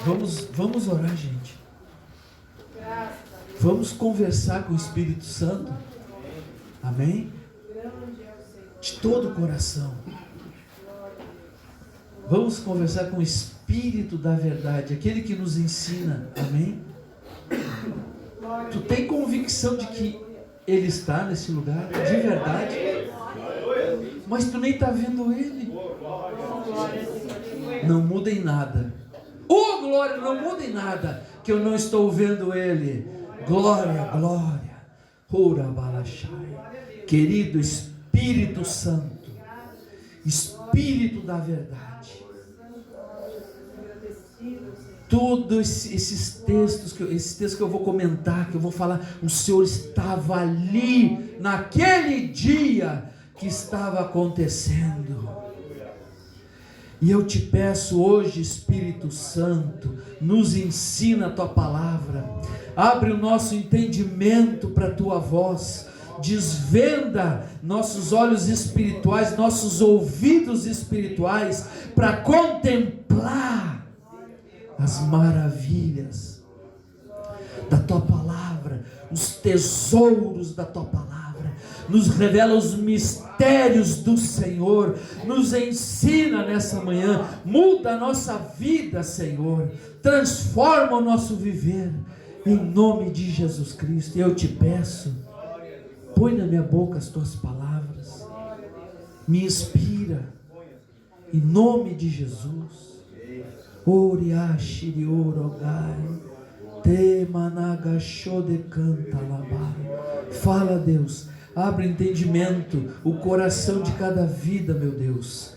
Vamos orar, gente. Vamos conversar com o Espírito Santo. Amém? De todo o coração. Vamos conversar com o Espírito da verdade, aquele que nos ensina. Amém? Tu tem convicção de que Ele está nesse lugar? De verdade? Mas tu nem está vendo Ele. Não muda em nada. Oh, glória, não muda em nada que eu não estou vendo Ele. Glória, glória. Ora balachai. Querido Espírito Santo, Espírito da verdade, todos esses textos que eu vou comentar, que eu vou falar, o Senhor estava ali naquele dia que estava acontecendo. E eu te peço hoje, Espírito Santo, nos ensina a Tua palavra, abre o nosso entendimento para a Tua voz, desvenda nossos olhos espirituais, nossos ouvidos espirituais, para contemplar as maravilhas da Tua palavra, os tesouros da Tua palavra. Nos revela os mistérios do Senhor, nos ensina nessa manhã, muda a nossa vida, Senhor, transforma o nosso viver, em nome de Jesus Cristo. Eu te peço, põe na minha boca as Tuas palavras, me inspira, em nome de Jesus. Oriashiri orogai, te managashode canta labai. Fala, Deus. Abre o entendimento, o coração de cada vida, meu Deus.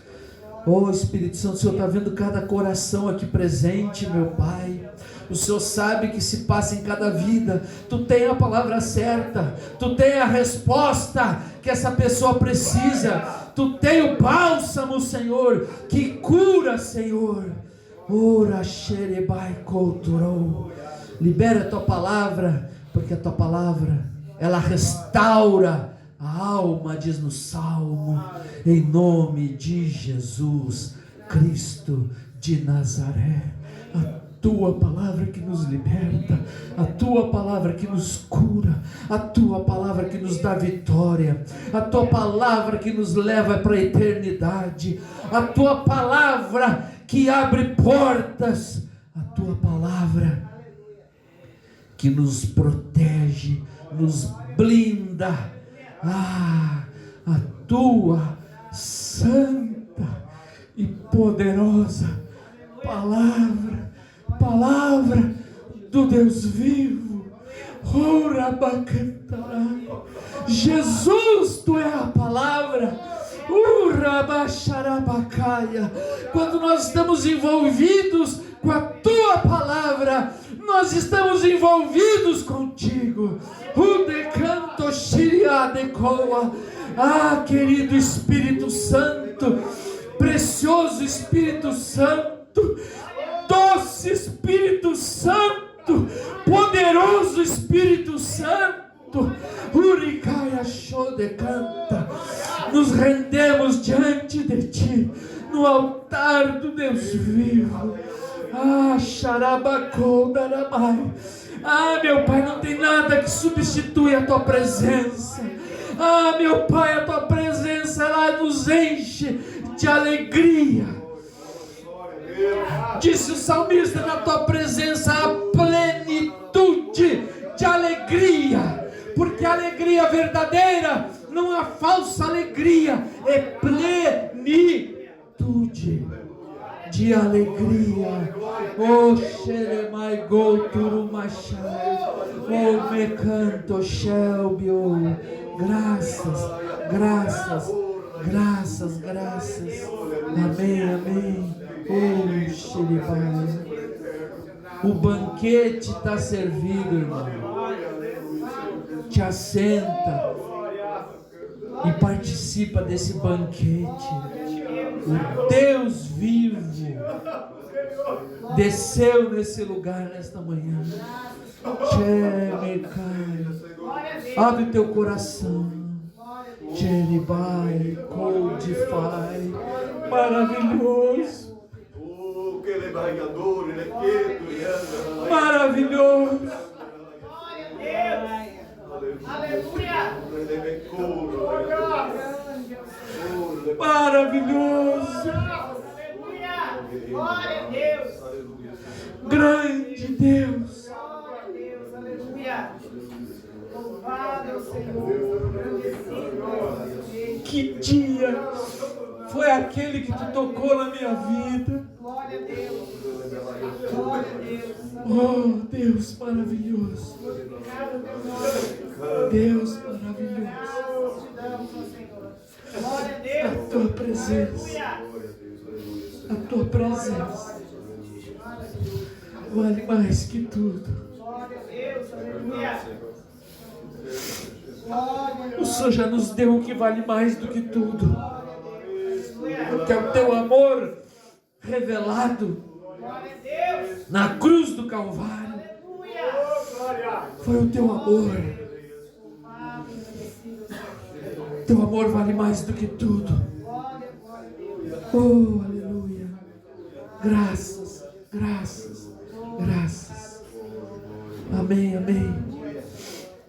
Oh Espírito Santo, o Senhor está vendo cada coração aqui presente, meu Pai. O Senhor sabe que se passa em cada vida. Tu tem a palavra certa, Tu tem a resposta que essa pessoa precisa. Tu tem o bálsamo, Senhor, que cura, Senhor. Ora xerebai couturou. Libera a Tua palavra, porque a Tua palavra, ela restaura a alma, diz no Salmo, em nome de Jesus Cristo de Nazaré. A Tua palavra que nos liberta, a Tua palavra que nos cura, a Tua palavra que nos dá vitória, a Tua palavra que nos leva para a eternidade, a Tua palavra que abre portas, a Tua palavra que nos protege, nos blinda. A Tua santa e poderosa palavra do Deus vivo. Ora bacantarai. Jesus, Tu é a palavra. Urabacharabacaia. Quando nós estamos envolvidos com a Tua palavra, nós estamos envolvidos contigo. Ah, querido Espírito Santo, precioso Espírito Santo, doce Espírito Santo, poderoso Espírito Santo, Uricaia Shode canta. Nos rendemos diante de Ti, no altar do Deus vivo. Ah, xarabacoudaramai. Ah, meu Pai, não tem nada que substitui a Tua presença. Ah, meu Pai, a Tua presença, ela nos enche de alegria. Disse o salmista, na Tua presença há plenitude de alegria. Porque a alegria verdadeira, não há falsa alegria, é plenitude de alegria. Oh, xeremai gouturumachai. Oh, me canto shelbio. Graças, graças, graças, graças. Amém, amém. Oh, xerebai. O banquete está servido, irmão. Te assenta e participa desse banquete. O Deus vivo desceu nesse lugar nesta manhã. Abre o teu coração. Jeribai, Codify, maravilhoso. Maravilhoso. Maravilhoso. Glória a Deus. Grande Deus. Glória a Deus. Aleluia. Louvado é o Senhor. Agradecido. Que dia foi aquele que tu tocou na minha vida. Glória a Deus. Glória a Deus. Oh, Deus maravilhoso. Obrigado, meu nome. Deus maravilhoso. Graças te damos, ó Senhor. Glória a Deus. A tua presença. A tua presença vale mais que tudo. Glória a Deus. Aleluia. Glória O Senhor já nos deu o que vale mais do que tudo, a Deus. porque é o teu amor revelado Glória a Deus. na cruz do Calvário. Aleluia. Foi o teu amor. Louvado, agradecido, Senhor. Teu amor vale mais do que tudo. Glória, glória a Deus. Oh, aleluia. Graças, graças, graças. Amém, amém.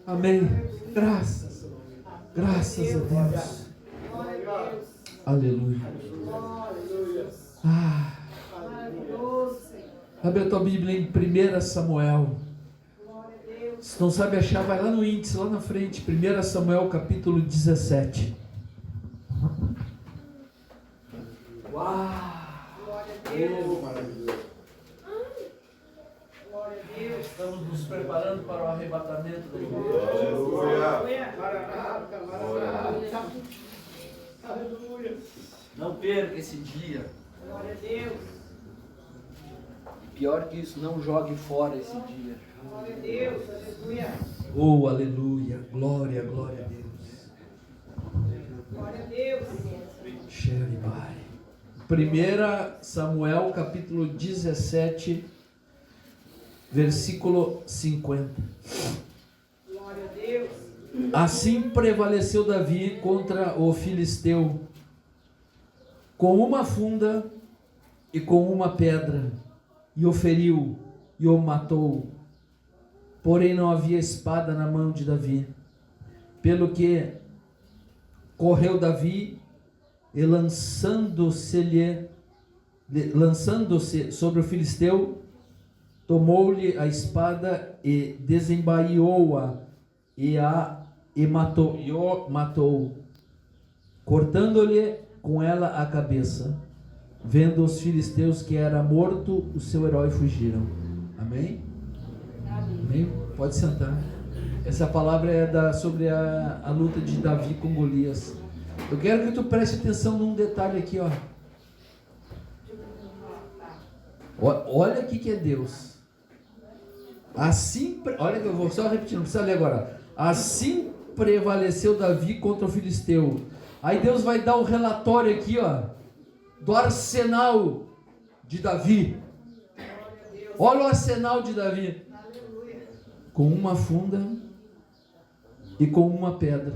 Amém. Graças, graças a Deus. Glória a Deus. Aleluia. Glória. Ah, Maravilhoso, Senhor. abre a tua Bíblia em 1 Samuel. Glória a Deus. Se não sabe achar, vai lá no índice, lá na frente. 1 Samuel capítulo 17. Uau! Glória a Deus. Maravilhoso. Glória a Deus. Estamos nos preparando para o arrebatamento da igreja. Aleluia. Aleluia. Não perca esse dia. Glória a Deus. Pior que isso, não jogue fora esse dia. Glória a Deus. Aleluia. Oh, aleluia. Glória, glória a Deus. Glória a Deus. Xeribai. 1 Samuel capítulo 17, versículo 50. Glória a Deus. Assim prevaleceu Davi contra o filisteu, com uma funda e com uma pedra, e o feriu e o matou. Porém não havia espada na mão de Davi, pelo que correu Davi e lançando-se sobre o filisteu, tomou-lhe a espada e desembaiou-a e matou, cortando-lhe com ela a cabeça. Vendo os filisteus que era morto, o seu herói fugiram. Amém? Amém? Pode sentar. Essa palavra é sobre a luta de Davi com Golias. Eu quero que tu preste atenção num detalhe aqui, ó. Olha o que é Deus. Assim, olha que eu vou só repetir, não precisa ler agora. Assim prevaleceu Davi contra o filisteu. Aí Deus vai dar o relatório aqui, ó, do arsenal de Davi. Olha o arsenal de Davi. Com uma funda e com uma pedra.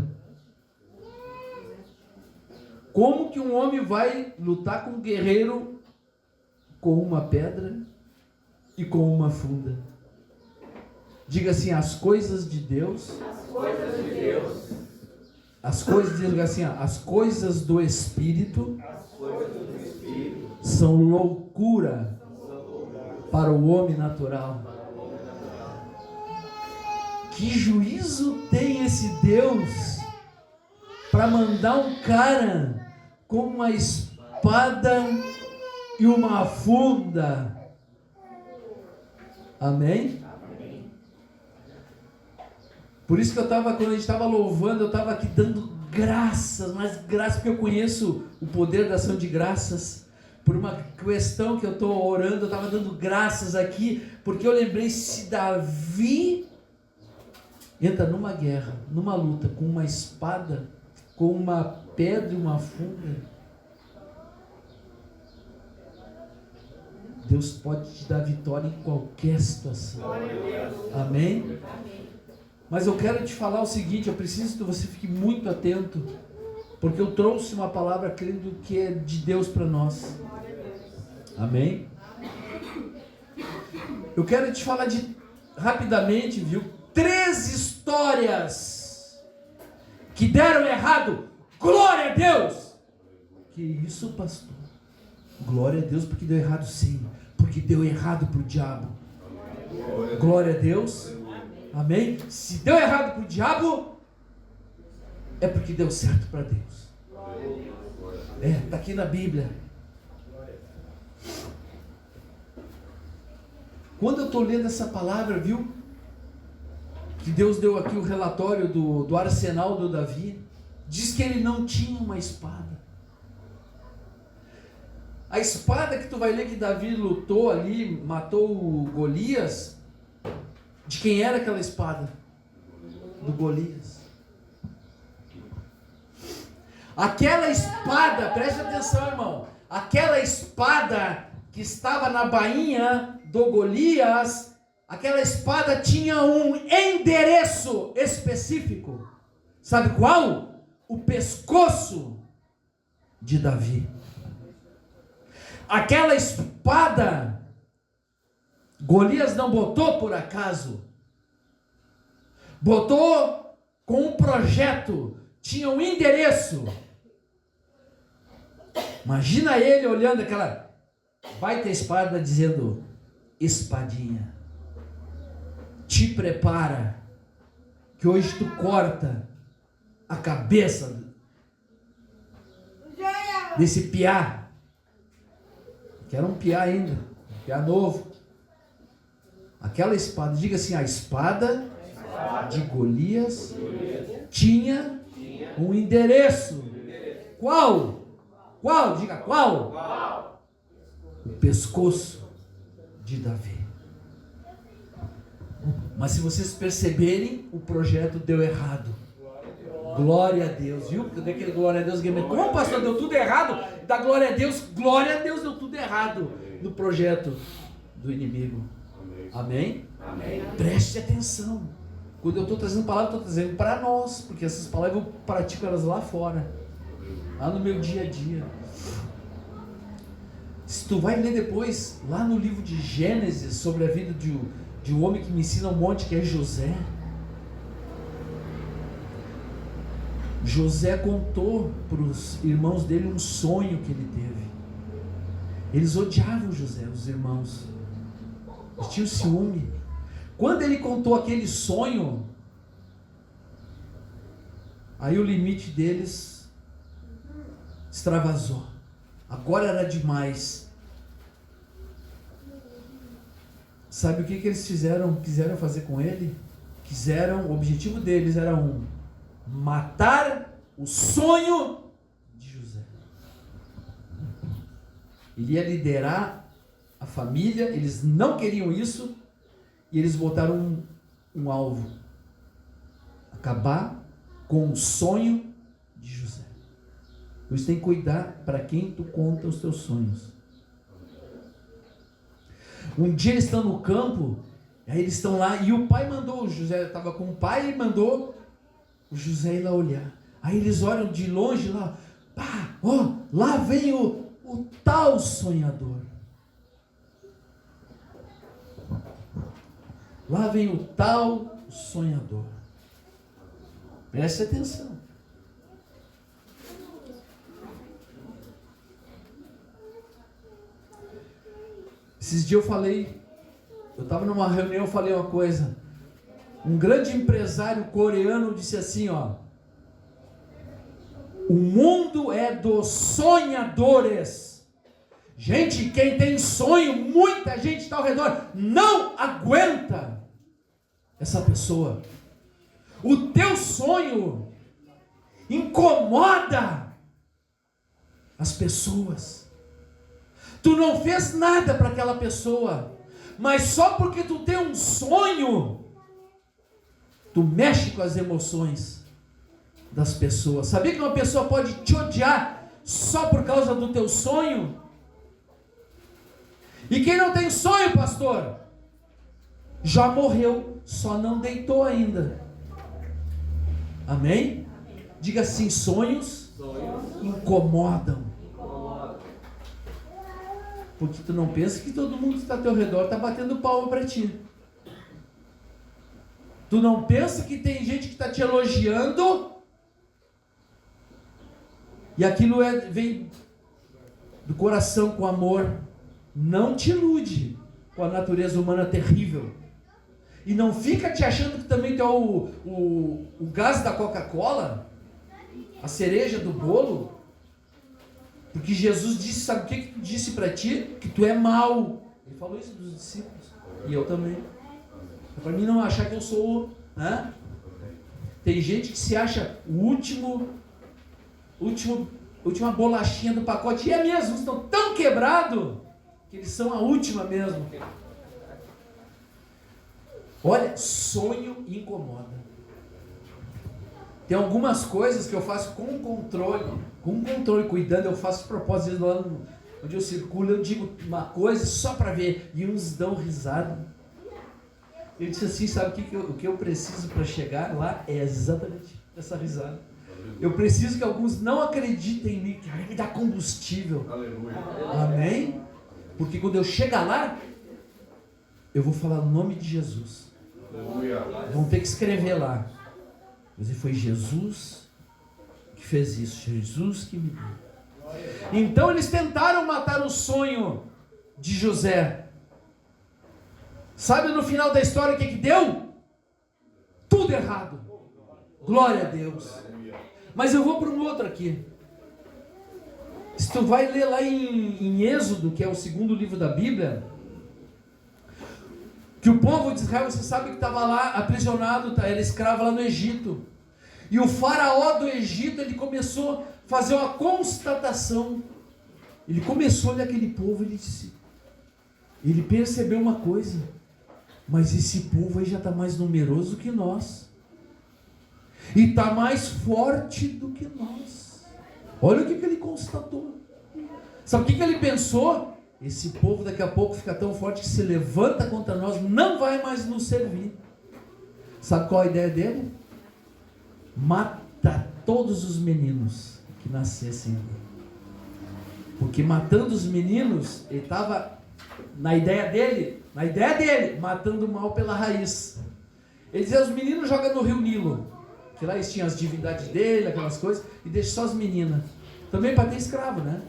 Como que um homem vai lutar com um guerreiro com uma pedra e com uma funda? Diga assim: as coisas de Deus. As coisas de Deus. As coisas, diga assim, as coisas do Espírito são loucura para o homem natural. Que juízo tem esse Deus para mandar um cara com uma espada e uma funda? Amém? Por isso que quando a gente estava louvando, eu estava aqui dando graças, mas graças porque eu conheço o poder da ação de graças. Por uma questão que eu estou orando, eu estava dando graças aqui, porque eu lembrei, se Davi entra numa guerra, numa luta, com uma espada, com uma pedra e uma funda, Deus pode te dar vitória em qualquer situação. Amém? Mas eu quero te falar o seguinte, eu preciso que você fique muito atento, porque eu trouxe uma palavra crendo que é de Deus para nós. Amém? Eu quero te falar rapidamente, viu? 3 histórias que deram errado. Glória a Deus! Que isso, pastor? Glória a Deus, porque deu errado sim. Porque deu errado para o diabo. Glória a Deus. Amém? Se deu errado para o diabo, é porque deu certo para Deus. Está aqui na Bíblia. Quando eu estou lendo essa palavra, viu? Que Deus deu aqui o relatório do arsenal do Davi. Diz que ele não tinha uma espada. A espada que tu vai ler que Davi lutou ali, matou o Golias. De quem era aquela espada? Do Golias. Aquela espada, preste atenção, irmão. Aquela espada que estava na bainha do Golias, aquela espada tinha um endereço específico. Sabe qual? O pescoço de Davi. Aquela espada, Golias não botou por acaso. Botou com um projeto. Tinha um endereço. Imagina ele olhando aquela baita espada dizendo: espadinha, te prepara, que hoje tu corta a cabeça desse piá. Que era um piá ainda, um piá novo. Aquela espada, diga assim, a espada de Golias tinha um endereço. Qual? Qual? Diga qual? O pescoço de Davi. Mas se vocês perceberem, o projeto deu errado. Glória a Deus, viu? Porque daquele glória a Deus, como pastor, deu tudo errado? Da glória a Deus, deu tudo errado no projeto do inimigo. Amém? Amém? Preste atenção. Quando eu estou trazendo palavras, eu estou trazendo para nós, porque essas palavras eu pratico elas lá fora, lá no meu dia a dia. Se tu vai ler depois, lá no livro de Gênesis, sobre a vida de um homem que me ensina um monte, que é José. José contou para os irmãos dele um sonho que ele teve. Eles odiavam José, os irmãos. Eles tinham ciúme. Quando ele contou aquele sonho, aí o limite deles extravasou. Agora era demais. Sabe o que eles quiseram fazer com ele? O objetivo deles era matar o sonho de José. Ele ia liderar a família, eles não queriam isso, e eles botaram um alvo: acabar com o sonho de José. Por isso tem que cuidar para quem tu conta os teus sonhos. Um dia eles estão no campo, aí eles estão lá, e o pai mandou, o José estava com o pai, e mandou o José ir lá olhar. Aí eles olham de longe lá, pá, ó, lá vem o tal sonhador. Lá vem o tal sonhador. Preste atenção. Esses dias eu estava numa reunião, eu falei uma coisa. Um grande empresário coreano disse assim, ó: o mundo é dos sonhadores. Gente, quem tem sonho, muita gente está ao redor, não aguenta essa pessoa. O teu sonho incomoda as pessoas. Tu não fez nada para aquela pessoa, mas só porque tu tem um sonho, tu mexe com as emoções das pessoas. Sabia que uma pessoa pode te odiar só por causa do teu sonho? E quem não tem sonho, pastor, já morreu, só não deitou ainda. Amém? Diga assim: sonhos incomodam. Porque tu não pensa que todo mundo que está ao teu redor está batendo palma para ti. Tu não pensa que tem gente que está te elogiando e aquilo vem do coração com amor. Não te ilude com a natureza humana terrível. E não fica te achando que também tu é o gás da Coca-Cola, a cereja do bolo. Porque Jesus disse, sabe o que disse para ti? Que tu é mau. Ele falou isso dos discípulos. E eu também. É para mim não achar que eu sou, né? Tem gente que se acha o última bolachinha do pacote. E é mesmo, estão tão quebrados que eles são a última mesmo. Olha, sonho incomoda. Tem algumas coisas que eu faço com controle, cuidando. Eu faço propósito lá onde eu circulo, eu digo uma coisa só para ver, e uns dão risada. Eu disse assim, sabe o que eu preciso para chegar lá? É exatamente essa risada. Eu preciso que alguns não acreditem em mim, que vai me dar combustível. Aleluia. Amém? Porque quando eu chegar lá, eu vou falar o nome de Jesus. Aleluia. Vão ter que escrever lá. Mas foi Jesus que fez isso. Jesus que me deu. Então eles tentaram matar o sonho de José. Sabe no final da história o que deu? Tudo errado. Glória a Deus. Mas eu vou para um outro aqui. Se tu vai ler lá em Êxodo, que é o segundo livro da Bíblia, que o povo de Israel, você sabe que estava lá aprisionado, era escravo lá no Egito. E o faraó do Egito, ele começou a fazer uma constatação. Ele começou a olhar aquele povo, ele percebeu uma coisa: mas esse povo aí já está mais numeroso que nós. E está mais forte do que nós. Olha o que ele constatou. Sabe o que ele pensou? Esse povo daqui a pouco fica tão forte que se levanta contra nós, não vai mais nos servir. Sabe qual a ideia dele? Mata todos os meninos que nascessem. Porque matando os meninos, ele estava na ideia dele, matando o mal pela raiz. Ele dizia, os meninos jogam no rio Nilo, que lá eles tinham as divindades dele, aquelas coisas, e deixa só as meninas. Também para ter escravo, né?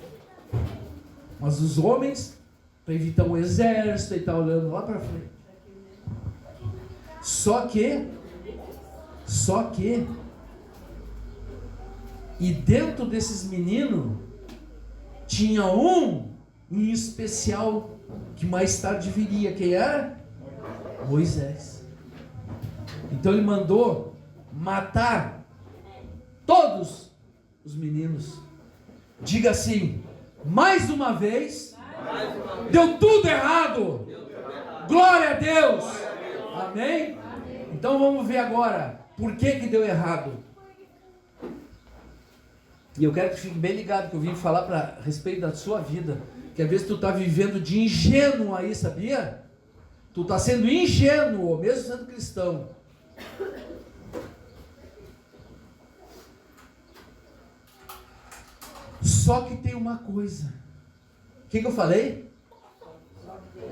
Mas os homens, para evitar o exército, e tá olhando lá para frente. Só que, e dentro desses meninos, tinha um em especial, que mais tarde viria, quem era? Moisés. Então ele mandou matar todos os meninos. Diga assim, mais uma vez, deu tudo errado. Glória a Deus. Amém? Então vamos ver agora, por que deu errado. E eu quero que fique bem ligado, que eu vim falar a respeito da sua vida. Que às vezes tu está vivendo de ingênuo aí, sabia? Tu está sendo ingênuo, mesmo sendo cristão. Só que tem uma coisa. O que eu falei?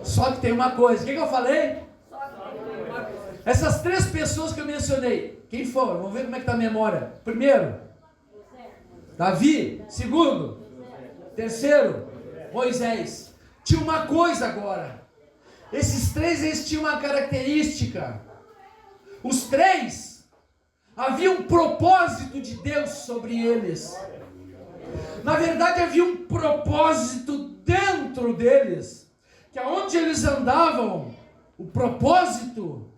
Só que tem uma coisa. O que eu falei? Essas 3 pessoas que eu mencionei, quem foram? Vamos ver como é que está a memória. Primeiro, Davi. Segundo, terceiro, Moisés. Tinha uma coisa agora. Esses 3, eles tinham uma característica. Os 3, havia um propósito de Deus sobre eles. Na verdade, havia um propósito dentro deles. Que aonde eles andavam, o propósito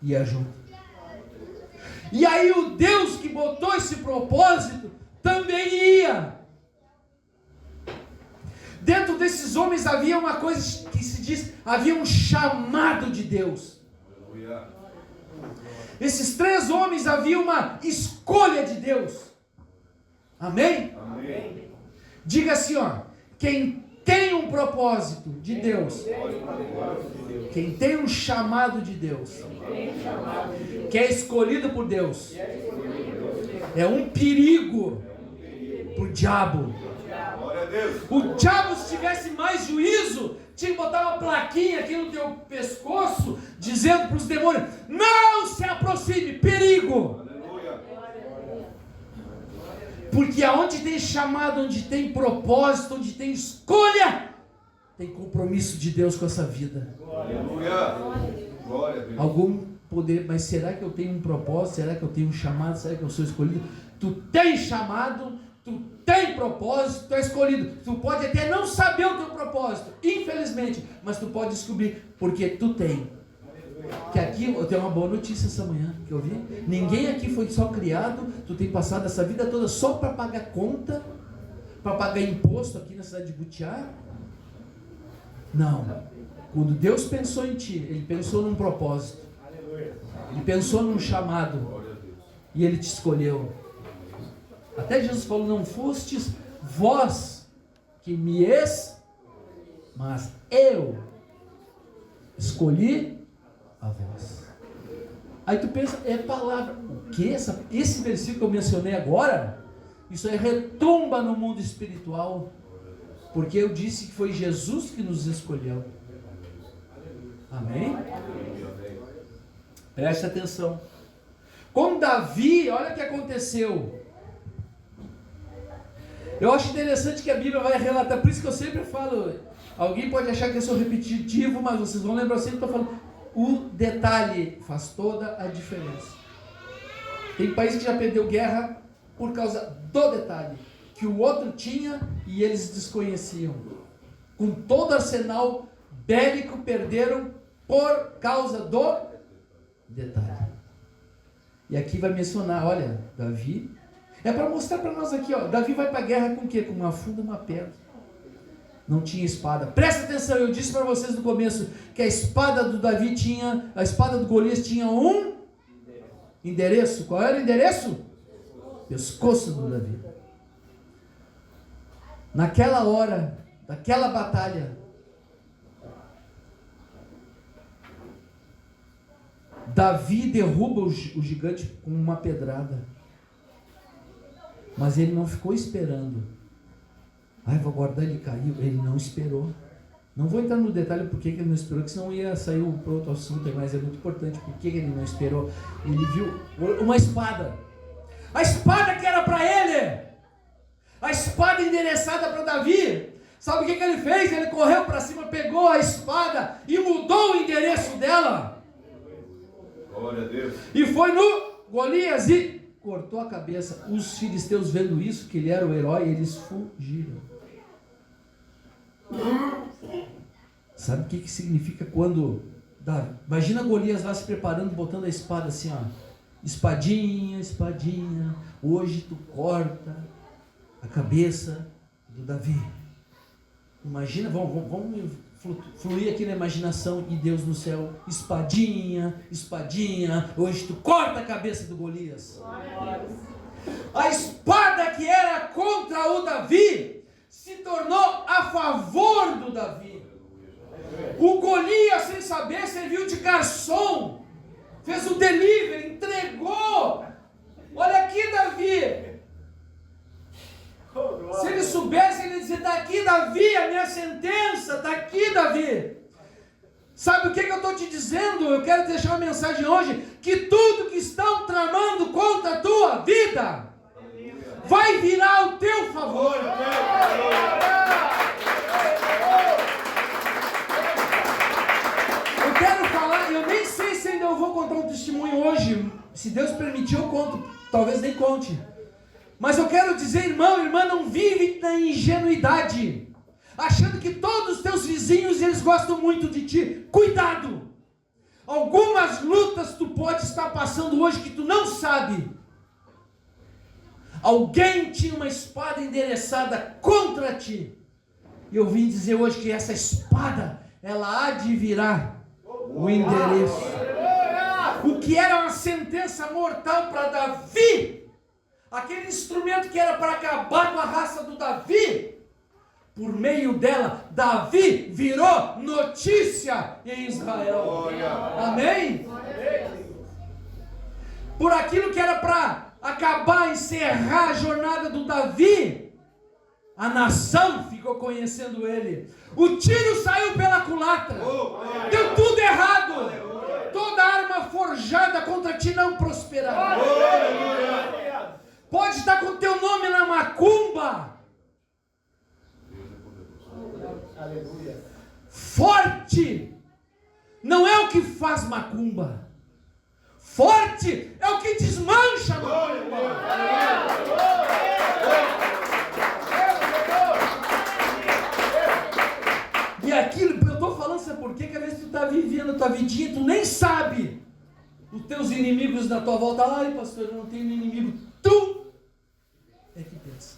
ia junto. E aí o Deus que botou esse propósito também ia. Dentro desses homens havia uma coisa que se diz, havia um chamado de Deus. Esses 3 homens havia uma escolha de Deus. Amém? Amém. Diga assim, ó, quem tem um propósito de Deus, quem tem um chamado de Deus, que é escolhido por Deus, é um perigo para o diabo. a Deus. O diabo, se tivesse mais juízo, tinha que botar uma plaquinha aqui no teu pescoço, dizendo para os demônios: não se aproxime, perigo. Aleluia. Porque aonde tem chamado, onde tem propósito, onde tem escolha, tem compromisso de Deus com essa vida. Aleluia. Glória a Deus. Algum poder, mas será que eu tenho um propósito? Será que eu tenho um chamado? Será que eu sou escolhido? Tu tem chamado, tu tem propósito, tu é escolhido. Tu pode até não saber o teu propósito, infelizmente, mas tu pode descobrir, porque tu tem. Que aqui, eu tenho uma boa notícia essa manhã, que eu vi. Ninguém aqui foi só criado, tu tem passado essa vida toda só para pagar conta, para pagar imposto aqui na cidade de Butiá. Não. Quando Deus pensou em ti, Ele pensou num propósito. Ele pensou num chamado. E Ele te escolheu. Até Jesus falou: não fostes vós que me mas eu escolhi a vós. Aí tu pensa, é palavra. O que? Esse versículo que eu mencionei agora, isso aí retumba no mundo espiritual. Porque eu disse que foi Jesus que nos escolheu. Amém? Preste atenção. Com Davi, olha o que aconteceu. Eu acho interessante que a Bíblia vai relatar, por isso que eu sempre falo, alguém pode achar que eu sou repetitivo, mas vocês vão lembrar sempre que eu estou falando, o detalhe faz toda a diferença. Tem país que já perdeu guerra por causa do detalhe, que o outro tinha e eles desconheciam. Com todo o arsenal bélico, perderam por causa do detalhe. E aqui vai mencionar, olha, Davi, é para mostrar para nós aqui, ó, Davi vai para a guerra com o quê? Com uma funda, uma pedra. Não tinha espada. Presta atenção, eu disse para vocês no começo que a espada do Davi tinha, a espada do Golias tinha um endereço. Qual era o endereço? Pescoço do Davi. Naquela hora, daquela batalha, Davi derruba o gigante com uma pedrada. Mas ele não ficou esperando. Ai, vou guardar, ele caiu. Ele não esperou. Não vou entrar no detalhe por que ele não esperou, que senão ia sair para outro assunto, mas é muito importante por que ele não esperou. Ele viu uma espada. A espada que era para ele. A espada endereçada para Davi. Sabe o que ele fez? Ele correu para cima, pegou a espada e mudou o endereço dela. Glória a Deus. E foi no Golias e cortou a cabeça. Os filisteus, vendo isso, que ele era o herói, eles fugiram. Sabe o que significa quando... Imagina Golias lá se preparando, botando a espada assim, ó. Espadinha, espadinha, hoje tu corta a cabeça do Davi. Imagina, vamos fluir aqui na imaginação e Deus no céu. Espadinha, espadinha, hoje tu corta a cabeça do Golias. A espada que era contra o Davi se tornou a favor do Davi. O Golias, sem saber, serviu de garçom, fez o delivery, entregou. Olha aqui, Davi. Se ele soubesse, ele ia dizer: está aqui, Davi, a minha sentença, está aqui, Davi. Sabe o que eu estou te dizendo? Eu quero deixar uma mensagem hoje, que tudo que estão tramando contra a tua vida, vai virar ao teu favor. Eu quero falar, eu nem sei se ainda eu vou contar um testemunho hoje, se Deus permitir eu conto, talvez nem conte. Mas eu quero dizer, irmão, irmã, não vive na ingenuidade, achando que todos os teus vizinhos, eles gostam muito de ti. Cuidado! Algumas lutas tu pode estar passando hoje que tu não sabe. Alguém tinha uma espada endereçada contra ti. E eu vim dizer hoje que essa espada, ela há de virar o endereço. O que era uma sentença mortal para Davi, aquele instrumento que era para acabar com a raça do Davi, por meio dela, Davi virou notícia em Israel. Amém? Por aquilo que era para acabar, encerrar a jornada do Davi, A nação ficou conhecendo ele. O tiro saiu pela culatra. Deu tudo errado. Toda arma forjada contra ti não prosperará. Pode estar com o teu nome na macumba. Forte não é o que faz macumba. Forte é o que desmancha a macumba. E aquilo, eu estou falando, sabe por quê? Que às vezes tu está vivendo a tua vidinha, tu nem sabe. Os teus inimigos na tua volta, ai pastor, eu não tenho inimigo. Tu é que pensa.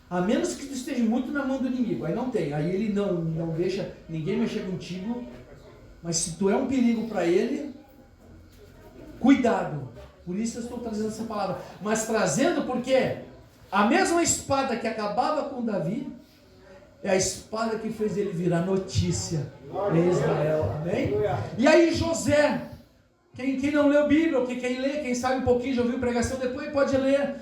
A menos que tu esteja muito na mão do inimigo, aí não tem. Aí ele não deixa ninguém mexer contigo. Mas se tu é um perigo para ele, cuidado. Por isso eu estou trazendo essa palavra. Mas trazendo porque a mesma espada que acabava com Davi é a espada que fez ele virar notícia em Israel. Amém? E aí José, quem não leu Bíblia, quem lê, quem sabe um pouquinho, já ouviu pregação, depois pode ler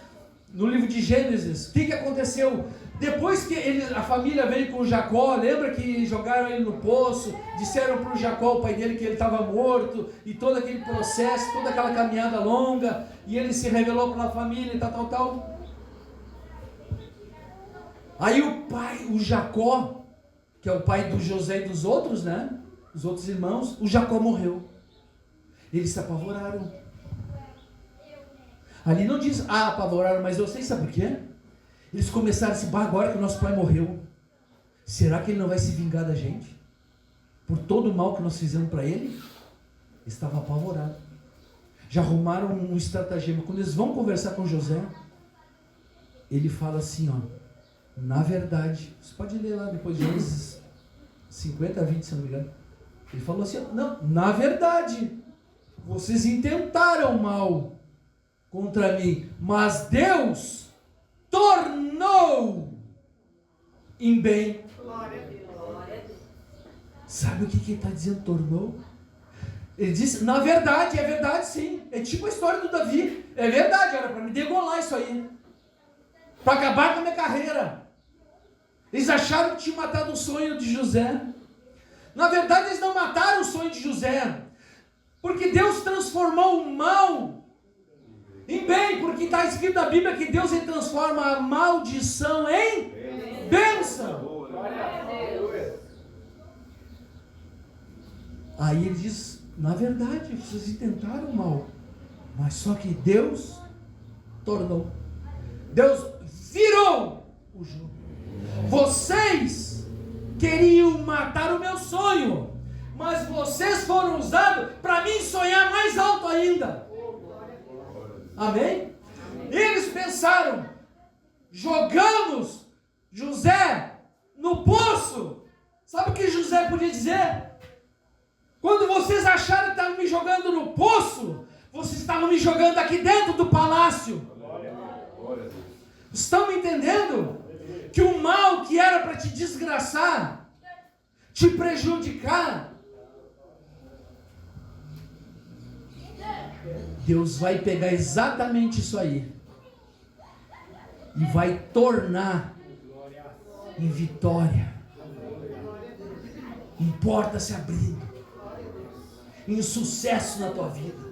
no livro de Gênesis. O que aconteceu? Depois que a família veio com Jacó, lembra que jogaram ele no poço, disseram para o Jacó, o pai dele, que ele estava morto, e todo aquele processo, toda aquela caminhada longa, e ele se revelou para a família e tal. Aí o Jacó, que é o pai do José e dos outros, né? Os outros irmãos, o Jacó morreu. Eles se apavoraram. Ali não diz, apavoraram, mas eu sei, sabe por quê? Eles começaram a se agora que o nosso pai morreu, será que ele não vai se vingar da gente? Por todo o mal que nós fizemos para ele? Estava apavorado. Já arrumaram um estratagema. Quando eles vão conversar com José, ele fala assim, na verdade, você pode ler lá depois de Gênesis 50 a 20, se não me engano. Ele falou assim, não, na verdade, vocês intentaram mal contra mim, mas Deus tornou em bem. Sabe o que ele está dizendo, tornou? Ele disse, na verdade, é verdade sim. É tipo a história do Davi. É verdade, era para me degolar isso aí. Para acabar com a minha carreira. Eles acharam que tinham matado o sonho de José. Na verdade, eles não mataram o sonho de José. Porque Deus transformou o mal em bem. Porque está escrito na Bíblia que Deus ele transforma a maldição em bênção. Aí ele diz, na verdade, vocês intentaram o mal. Mas só que Deus tornou. Deus virou o jogo. Vocês queriam matar o meu sonho, mas vocês foram usados para mim sonhar mais alto ainda. Amém? Eles pensaram, jogamos José no poço. Sabe o que José podia dizer? Quando vocês acharam que estavam me jogando no poço, vocês estavam me jogando aqui dentro do palácio. Estão me entendendo? Que o mal que era para te desgraçar, te prejudicar, Deus vai pegar exatamente isso aí e vai tornar em vitória, em porta se abrindo, em sucesso na tua vida.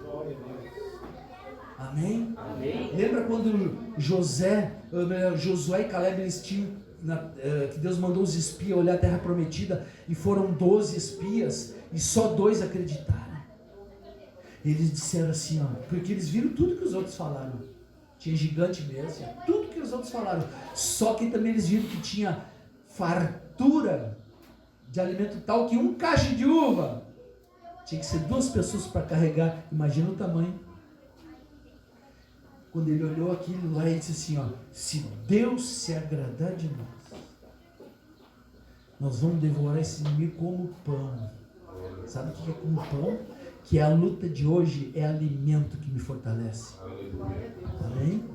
Amém? Amém? Lembra quando Josué e Caleb, eles tinham, que Deus mandou os espias olhar a terra prometida, e foram 12 espias, e só 2 acreditaram. Eles disseram assim, porque eles viram tudo que os outros falaram. Tinha gigante mesmo, tudo que os outros falaram. Só que também eles viram que tinha fartura de alimento tal que um cacho de uva tinha que ser 2 pessoas para carregar. Imagina o tamanho. Quando ele olhou aquilo lá, ele disse assim, se Deus se agradar de nós vamos devorar esse inimigo como pão. Sabe o que é como pão? Que a luta de hoje é alimento que me fortalece. Amém?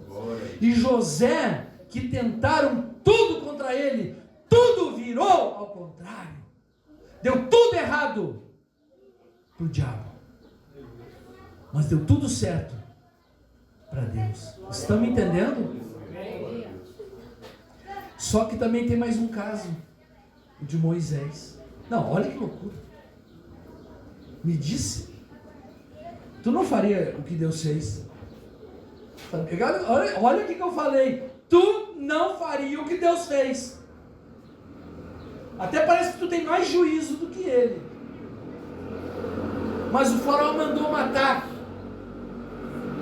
E José, que tentaram tudo contra ele, tudo virou ao contrário. Deu tudo errado para o diabo. Mas deu tudo certo para Deus. Estão me entendendo? Só que também tem mais um caso, o de Moisés. Não, olha que loucura. Me disse, tu não faria o que Deus fez? Olha o que eu falei. Tu não faria o que Deus fez. Até parece que tu tem mais juízo do que ele. Mas o faraó mandou matar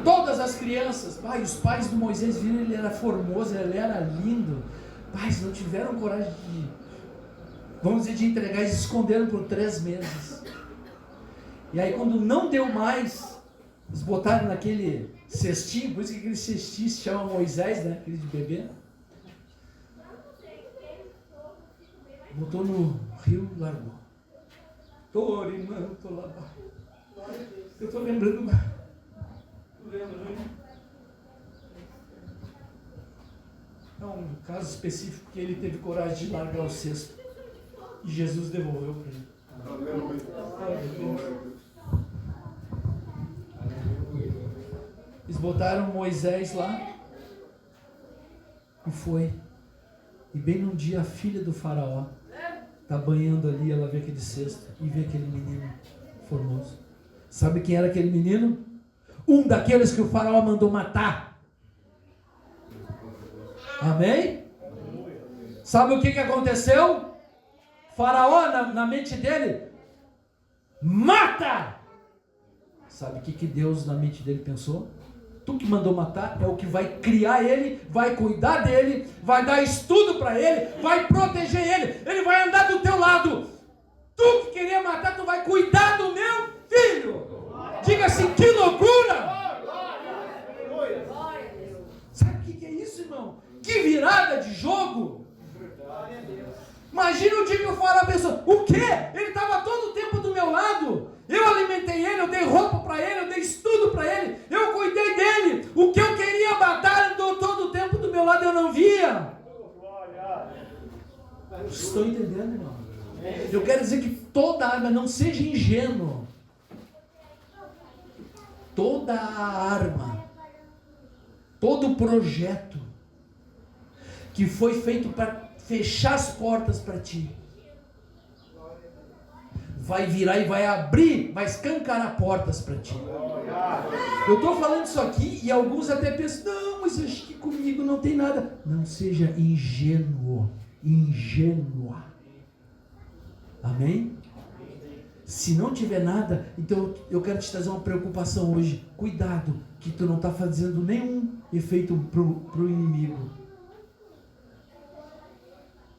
todas as crianças. Pai, os pais do Moisés viram, ele era formoso, ele era lindo. Pais, não tiveram coragem de, vamos dizer, de entregar, eles esconderam por 3 meses. E aí quando não deu mais, eles botaram naquele cestinho, por isso que aquele cestinho se chama Moisés, né? Aquele de bebê. Botou no rio e largou. Eu estou lembrando. É um caso específico que ele teve coragem de largar o cesto. E Jesus devolveu para ele. Eles botaram Moisés lá. E foi. E bem num dia a filha do faraó está banhando ali, ela vê aquele cesto e vê aquele menino formoso. Sabe quem era aquele menino? Um daqueles que o faraó mandou matar. Amém? Sabe o que aconteceu? Faraó, na mente dele, mata! Sabe o que Deus na mente dele pensou? Tu que mandou matar é o que vai criar ele, vai cuidar dele, vai dar estudo para ele, vai proteger ele vai andar do teu lado. Tu que queria matar, tu vai cuidar do meu filho. Diga assim, que loucura! Sabe o que é isso, irmão? Que virada de jogo! Imagina o dia que o faraó pensou, o quê? Ele estava todo o tempo do meu lado. Eu alimentei ele, eu dei roupa para ele, eu dei estudo para ele, eu cuidei dele. O que eu queria matar andou todo o tempo do meu lado, eu não via. Estou entendendo, irmão? Eu quero dizer que toda arma, não seja ingênuo. Toda a arma, todo projeto que foi feito para fechar as portas para ti, vai virar e vai abrir, vai escancarar portas para ti. Eu estou falando isso aqui e alguns até pensam, não, mas acho que comigo não tem nada. Não seja ingênuo, ingênua. Amém? Se não tiver nada, então eu quero te trazer uma preocupação hoje. Cuidado, que tu não está fazendo nenhum efeito pro inimigo.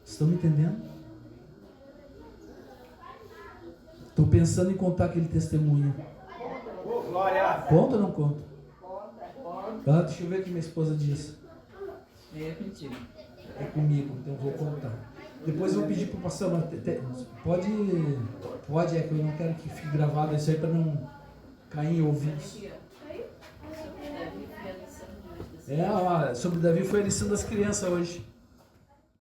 Estão me entendendo? Estou pensando em contar aquele testemunho. Conta ou não conta? Ah, deixa eu ver o que minha esposa disse. É contigo. É comigo, então eu vou contar. Depois eu vou pedir para o pastor, pode, é que eu não quero que fique gravado isso aí para não cair em ouvidos. Sobre Davi foi a lição das crianças hoje.